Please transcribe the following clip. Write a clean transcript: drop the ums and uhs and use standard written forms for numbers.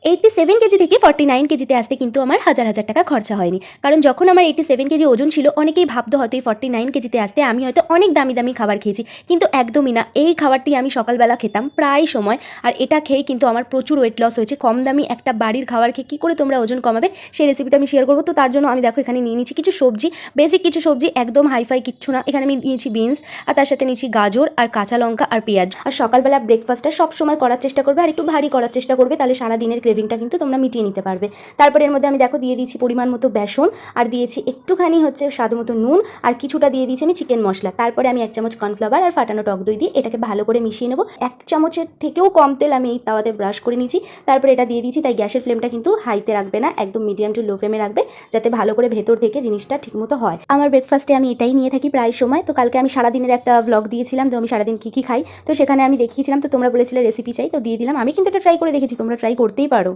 87 KG থেকে 49 কেজিতে আসতে কিন্তু আমার হাজার হাজার টাকা খরচা হয়নি। কারণ যখন আমার 87 কেজি ওজন ছিল, অনেকেই ভাবতো হয়তো এই 49 কেজিতে আসতে আমি হয়তো অনেক দামি দামি খাবার খেয়েছি, কিন্তু একদমই না। এই খাবারটি আমি সকালবেলা খেতাম প্রায় সময়, আর এটা খেয়ে কিন্তু আমার প্রচুর ওয়েট লস হয়েছে। কম দামি একটা বাড়ির খাবার খেয়ে কী করে তোমরা ওজন কমাবে, সেই রেসিপিটা আমি শেয়ার করবো। তো তার জন্য আমি দেখো এখানে নিয়ে নিচ্ছি কিছু সবজি, বেসিক কিছু সবজি, একদম হাইফাই কিচ্ছু না। এখানে আমি নিয়েছি বিনস, আর তার সাথে নিয়েছি গাজর আর কাঁচা লঙ্কা আর পেঁয়াজ। আর সকালবেলা ব্রেকফাস্টটা সবসময় করার চেষ্টা করবে, আর একটু ভারী করার চেষ্টা করবে, তাহলে সারা দিনের ক্রেভিংটা কিন্তু তোমরা মিটিয়ে নিতে পারবে। তারপরে এর মধ্যে আমি দেখো দিয়ে দিয়েছি পরিমাণ মতো বেসন, আর দিয়েছি একটুখানি হচ্ছে স্বাদ মতো নুন, আর কিছুটা দিয়ে দিয়েছি আমি চিকেন মশলা। তারপরে আমি 1 চামচ কর্নফ্লাওয়ার আর ফাটানো টক দই দিয়ে এটাকে ভালো করে মিশিয়ে নেবো। 1 চামচের থেকেও কম তেল আমি এই তাওয়াতে ব্রাশ করে নিয়েছি। তারপরে এটা দিয়ে দিয়েছি। তাই গ্যাসের ফ্লেমটা কিন্তু হাইতে রাখবে না, একদম মিডিয়াম টু লো ফ্লেমে রাখবে, যাতে ভালো করে ভেতর থেকে জিনিসটা ঠিকমতো হয়। আমার ব্রেকফাস্টে আমি এটাই নিয়ে থাকি প্রায় সময়। তো কালকে আমি সারাদিনের একটা ভ্লগ দিয়েছিলাম, তো আমি সারাদিন কী কী খাই, তো সেখানে আমি দেখিয়েছিলাম। তো তোমরা বলেছিলে রেসিপি চাই, তো দিয়ে দিলাম। আমি কিন্তু এটা ট্রাই করে দেখেছি, তোমরা ট্রাই করতেই পারো।